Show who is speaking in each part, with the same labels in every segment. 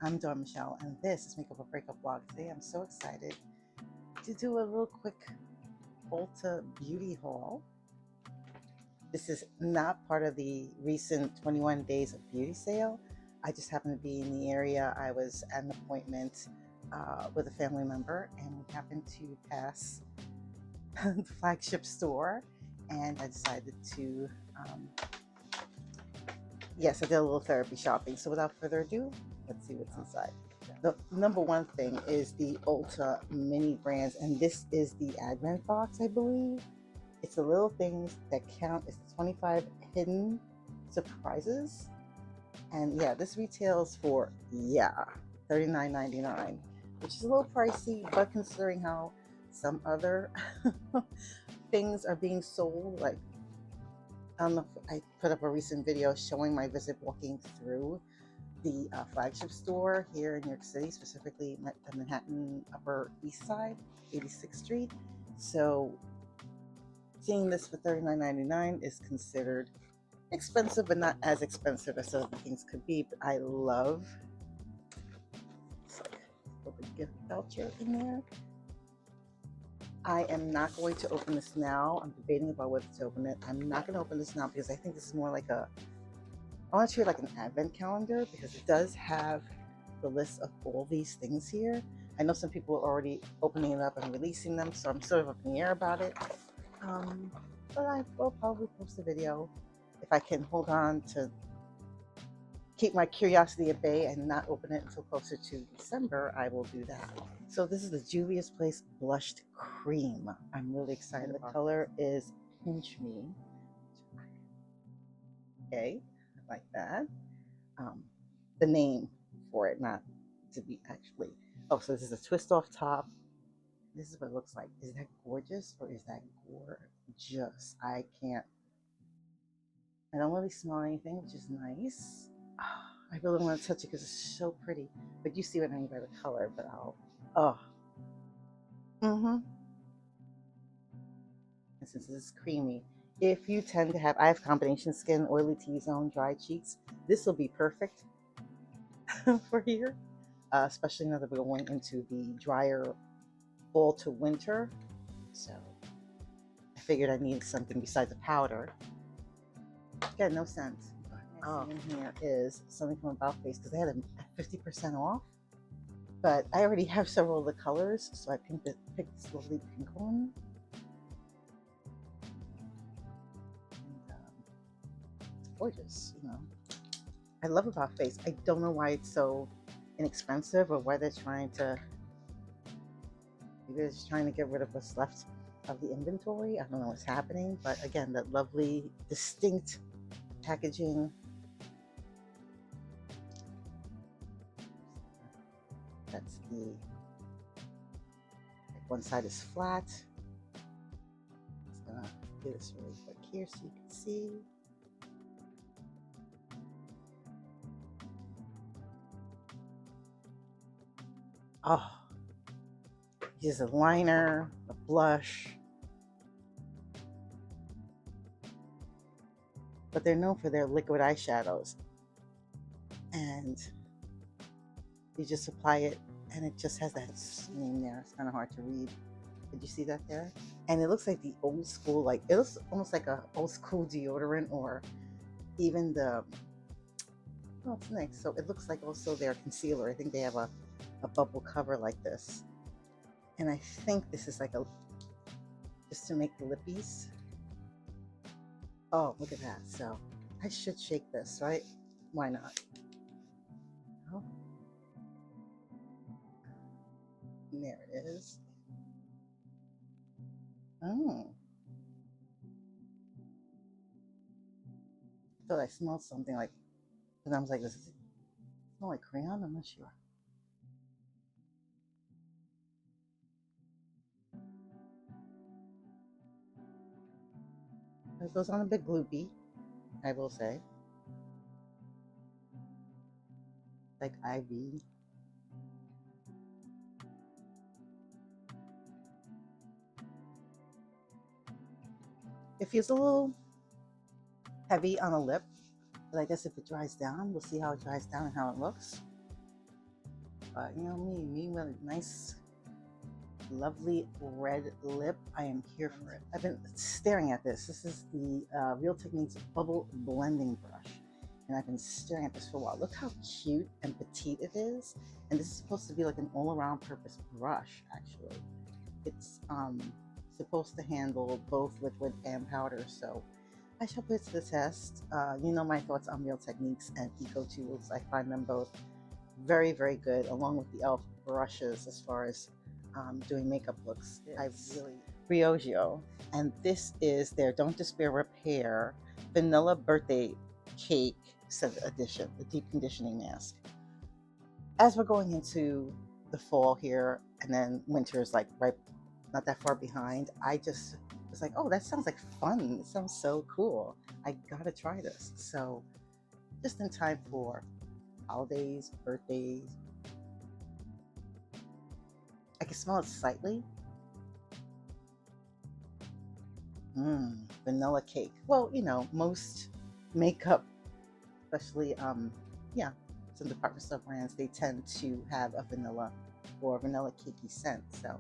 Speaker 1: I'm Dawn Michelle, and this is Makeup or Breakup Vlog. Today I'm so excited to do a little quick Ulta beauty haul. This is not part of the recent 21 days of beauty sale. I just happened to be in the area. I was at an appointment with a family member, and we happened to pass the flagship store, and I decided to yes, I did a little therapy shopping. So without further ado, let's see what's inside. The number one thing is the Ulta mini brands, and this is the Advent box, I believe. It's the little things that count. It's 25 hidden surprises. And yeah, this retails for, $39.99, which is a little pricey, but considering how some other things are being sold, like I don't know if I put up a recent video showing my visit walking through the flagship store here in New York City, specifically the Manhattan Upper East Side, 86th Street. So seeing this for $39.99 is considered expensive, but not as expensive as other things could be. But I love, it's like a little gift voucher in there. I am not going to open this now. I'm debating about whether to open it. I'm not going to open this now because I think this is more like I want to treat it like an advent calendar, because it does have the list of all these things here. I know some people are already opening it up and releasing them, so I'm sort of up in the air about it. But I will probably post a video if I can hold on to keep my curiosity at bay and not open it until closer to December. I will do that. So this is the Juvia's Place Blushed Cream. I'm really excited. The color is Pinch Me. Okay, I like that. The name for it, not to be actually. Oh, so this is a twist off top. This is what it looks like. Is that gorgeous or is that gorgeous? I don't really smell anything, which is nice. I really want to touch it because it's so pretty. But you see what I mean by the color, but and since this is creamy, if you tend to have, I have combination skin, oily T-zone, dry cheeks, this will be perfect for here, especially now that we're going into the drier fall to winter. So I figured I needed something besides a powder. Got no scent. In here is something from About Face because they had a 50% off. But I already have several of the colors, so I picked this lovely pink one. And, it's gorgeous, you know. I love About Face. I don't know why it's so inexpensive, or why they're trying to. Maybe they're just trying to get rid of what's left of the inventory. I don't know what's happening, but again, that lovely, distinct packaging. That's like one side is flat. Just gonna do this really quick here so you can see. Oh, here's a liner, a blush. But they're known for their liquid eyeshadows. And you just apply it, and it just has that name there. It's kind of hard to read. Did you see that there? And it looks like the old school, like it looks almost like a old school deodorant, or even the, oh, it's nice. So it looks like also their concealer. I think they have a bubble cover like this. And I think this is like just to make the lippies. Oh, look at that. So I should shake this, right? Why not? Oh. There it is. Oh. I thought I smelled something like, and I was like, does it smell like crayon? I'm not sure. It goes on a bit gloopy, I will say. Like IV. It feels a little heavy on the lip, but I guess if it dries down, we'll see how it dries down and how it looks. But you know me with a nice, lovely red lip. I am here for it. I've been staring at this. This is the Real Techniques Bubble Blending Brush. And I've been staring at this for a while. Look how cute and petite it is. And this is supposed to be like an all-around purpose brush, actually. It's supposed to handle both liquid and powder, so I shall put it to the test. You know my thoughts on Real Techniques and Eco Tools. I find them both very, very good, along with the e.l.f. brushes as far as doing makeup looks. I really Briogeo, and this is their Don't Despair Repair Vanilla Birthday Cake Edition, the deep conditioning mask. As we're going into the fall here, and then winter is like right not that far behind, I just was like, oh, that sounds like fun. It sounds so cool. I gotta try this. So just in time for holidays, birthdays. I can smell it slightly. Vanilla cake. Well, you know, most makeup, especially yeah, some department store brands, they tend to have a vanilla or vanilla cakey scent. So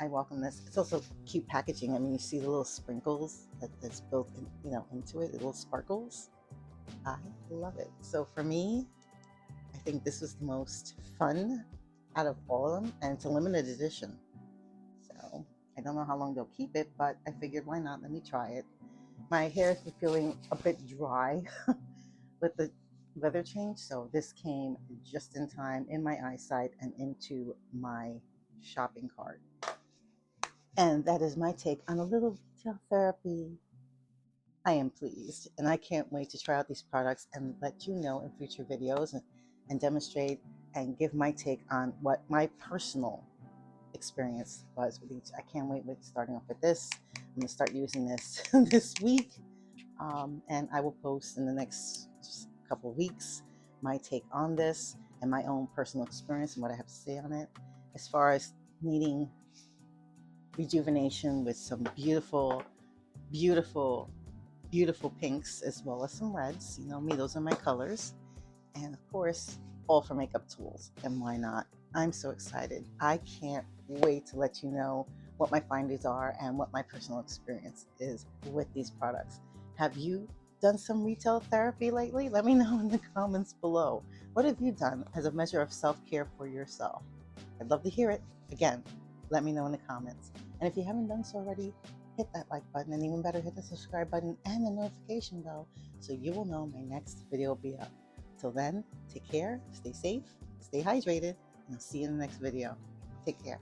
Speaker 1: I welcome this. It's also cute packaging. I mean, you see the little sprinkles that's built in, you know, into it, the little sparkles. I love it. So for me, I think this was the most fun out of all of them, and it's a limited edition. So I don't know how long they'll keep it, but I figured why not? Let me try it. My hair has been feeling a bit dry with the weather change, so this came just in time in my eyesight and into my shopping cart. And that is my take on a little retail therapy. I am pleased, and I can't wait to try out these products and let you know in future videos and demonstrate and give my take on what my personal experience was with each. I can't wait with starting off with this. I'm going to start using this this week, and I will post in the next couple of weeks my take on this and my own personal experience and what I have to say on it. As far as needing rejuvenation with some beautiful, beautiful, beautiful pinks as well as some reds. You know me, those are my colors. And of course, all for makeup tools. And why not? I'm so excited. I can't wait to let you know what my findings are and what my personal experience is with these products. Have you done some retail therapy lately? Let me know in the comments below. What have you done as a measure of self-care for yourself? I'd love to hear it. Again, let me know in the comments. And if you haven't done so already, hit that like button, and even better, hit the subscribe button and the notification bell so you will know my next video will be up. Till then, take care, stay safe, stay hydrated, and I'll see you in the next video. Take care.